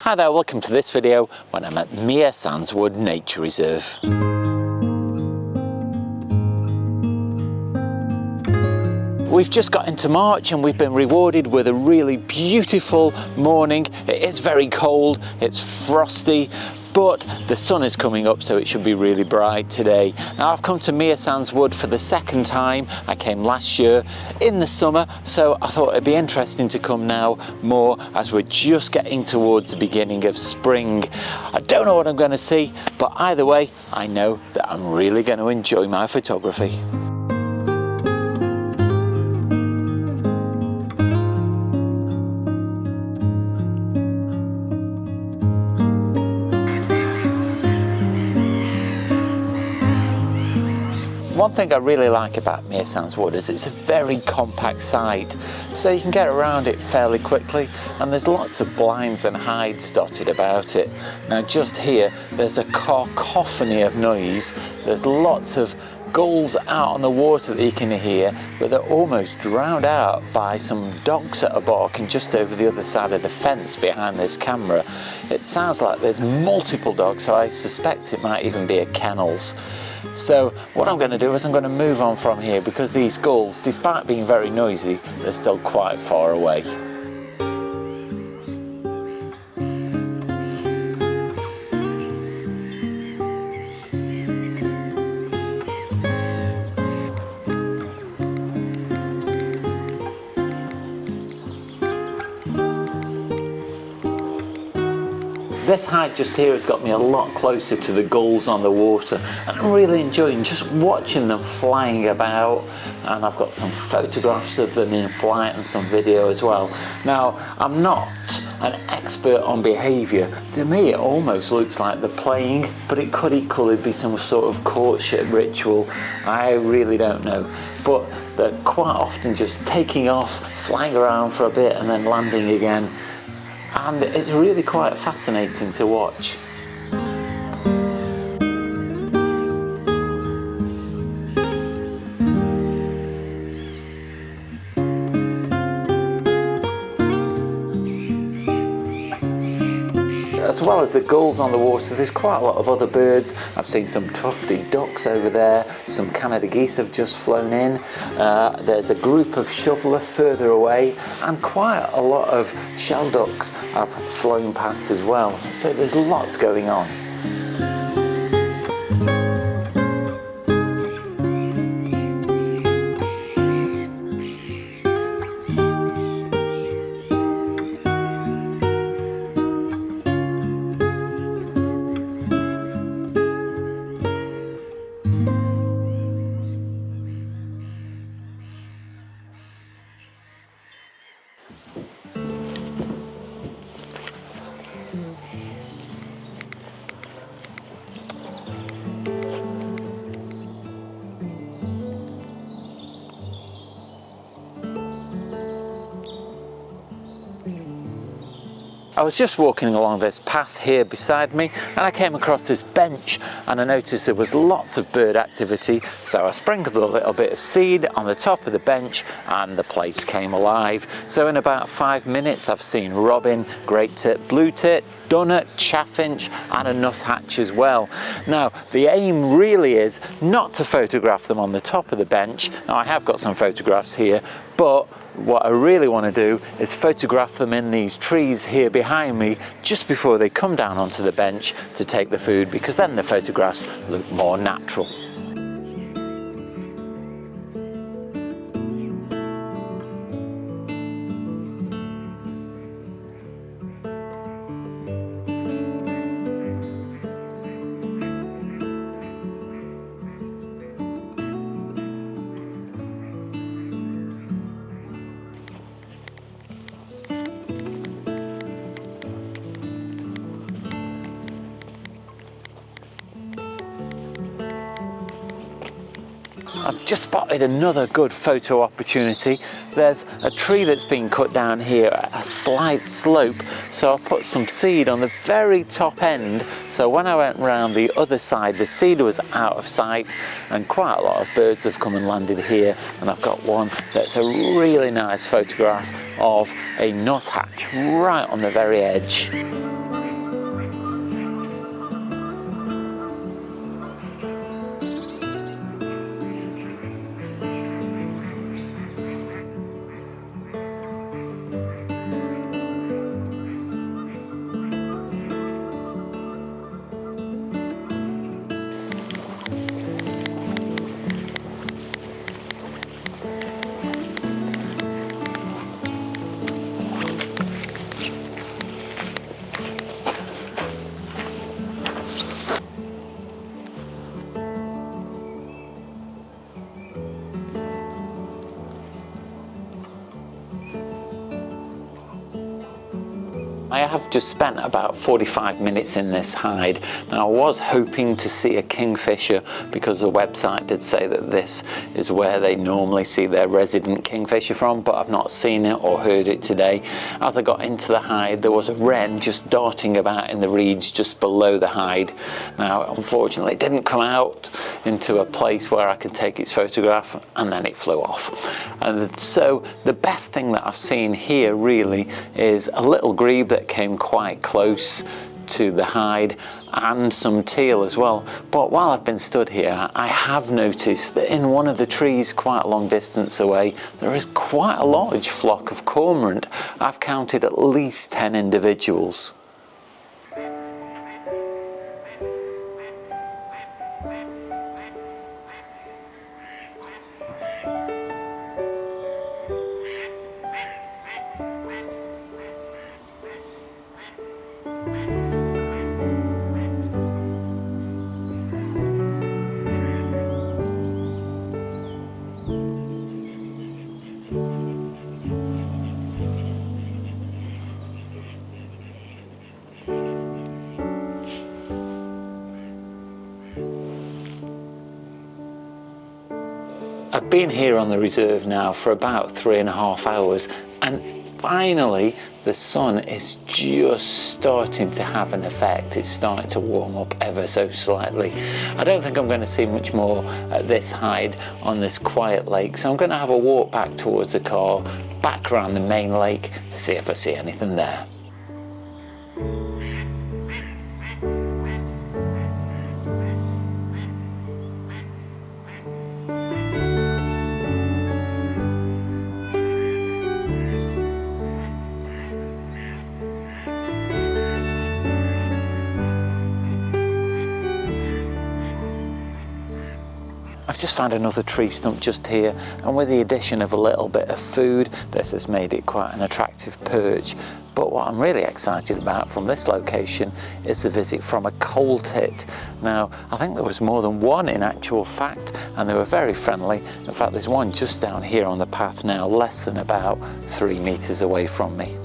Hi there, welcome to this video when I'm at Mere Sandswood Nature Reserve. We've just got into March and we've been rewarded with a really beautiful morning. It is very cold, it's frosty, but the sun is coming up, so it should be really bright today. Now I've come to Mere Sandswood for the second time. I came last year in the summer, so I thought it'd be interesting to come now more as we're just getting towards the beginning of spring. I don't know what I'm going to see, but either way, I know that I'm really going to enjoy my photography. One thing I really like about Mere Sandswood is it's a very compact site, so you can get around it fairly quickly, and there's lots of blinds and hides dotted about it. Now just here there's a cacophony of noise. There's lots of gulls out on the water that you can hear, but they're almost drowned out by some dogs that are barking just over the other side of the fence behind this camera. It sounds like there's multiple dogs, so I suspect it might even be a kennels. So what I'm going to do is I'm going to move on from here, because these gulls, despite being very noisy, they're still quite far away. This hike just here has got me a lot closer to the gulls on the water, and I'm really enjoying just watching them flying about, and I've got some photographs of them in flight and some video as well. Now I'm not an expert on behaviour. To me it almost looks like they're playing, but it could equally be some sort of courtship ritual. I really don't know, but they're quite often just taking off, flying around for a bit and then landing again. And it's really quite fascinating to watch. As well as the gulls on the water, there's quite a lot of other birds. I've seen some tufty ducks over there, some Canada geese have just flown in, there's a group of shoveler further away, and quite a lot of shelducks have flown past as well. So there's lots going on. I was just walking along this path here beside me, and I came across this bench, and I noticed there was lots of bird activity, so I sprinkled a little bit of seed on the top of the bench and the place came alive. So in about 5 minutes I've seen robin, great tit, blue tit, dunnet, chaffinch and a nuthatch as well. Now the aim really is not to photograph them on the top of the bench. Now I have got some photographs here, but what I really want to do is photograph them in these trees here behind me just before they come down onto the bench to take the food, because then the photographs look more natural. I've just spotted another good photo opportunity. There's a tree that's been cut down here at a slight slope, so I put some seed on the very top end, so when I went round the other side the seed was out of sight, and quite a lot of birds have come and landed here, and I've got one that's a really nice photograph of a nuthatch right on the very edge. have just spent about 45 minutes in this hide. Now I was hoping to see a kingfisher because the website did say that this is where they normally see their resident kingfisher from, but I've not seen it or heard it today. As I got into the hide, there was a wren just darting about in the reeds just below the hide. Now unfortunately it didn't come out into a place where I could take its photograph, and then it flew off. And so the best thing that I've seen here really is a little grebe that came quite close to the hide, and some teal as well. But while I've been stood here, I have noticed that in one of the trees quite a long distance away, there is quite a large flock of cormorant. I've counted at least 10 individuals. I've been here on the reserve now for about 3.5 hours, and finally the sun is just starting to have an effect. It's starting to warm up ever so slightly. I don't think I'm going to see much more at this hide on this quiet lake, so I'm going to have a walk back towards the car, back around the main lake to see if I see anything there. I've just found another tree stump just here, and with the addition of a little bit of food, this has made it quite an attractive perch. But what I'm really excited about from this location is the visit from a coal tit. Now, I think there was more than one in actual fact, and they were very friendly. In fact, there's one just down here on the path now, less than about 3 meters away from me.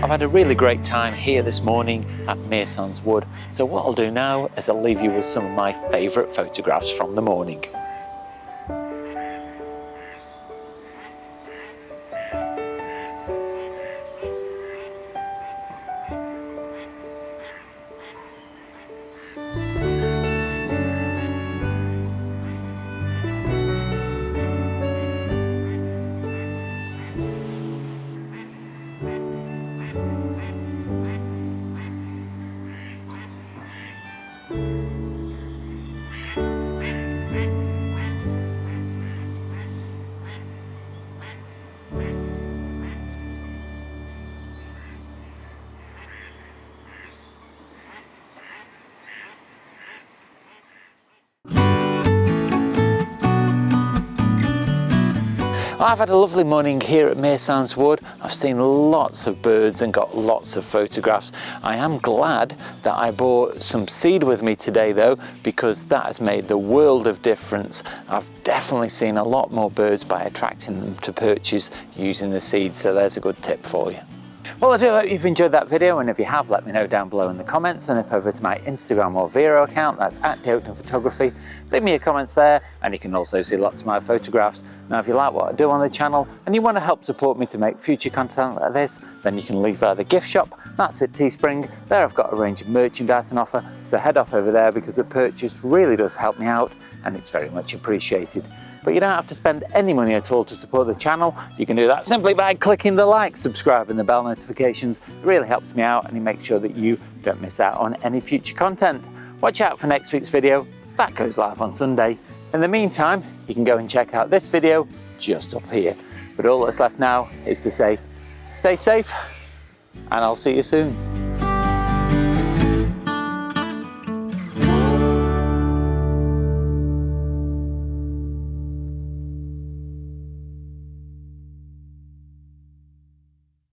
I've had a really great time here this morning at Mearsands Wood, so what I'll do now is I'll leave you with some of my favourite photographs from the morning. I've had a lovely morning here at Mearsands Wood. I've seen lots of birds and got lots of photographs. I am glad that I brought some seed with me today though, because that has made the world of difference. I've definitely seen a lot more birds by attracting them to perches using the seed, so there's a good tip for you. Well, I do hope you've enjoyed that video, and if you have, let me know down below in the comments, and if over to my Instagram or Vero account, that's @Photography, leave me your comments there, and you can also see lots of my photographs. Now, if you like what I do on the channel and you want to help support me to make future content like this, then you can leave there the gift shop. That's at Teespring. There I've got a range of merchandise on offer, so head off over there because the purchase really does help me out and it's very much appreciated. But you don't have to spend any money at all to support the channel. You can do that simply by clicking the like, subscribe and the bell notifications. It really helps me out and it makes sure that you don't miss out on any future content. Watch out for next week's video. That goes live on Sunday. In the meantime, you can go and check out this video just up here. But all that's left now is to say, stay safe and I'll see you soon.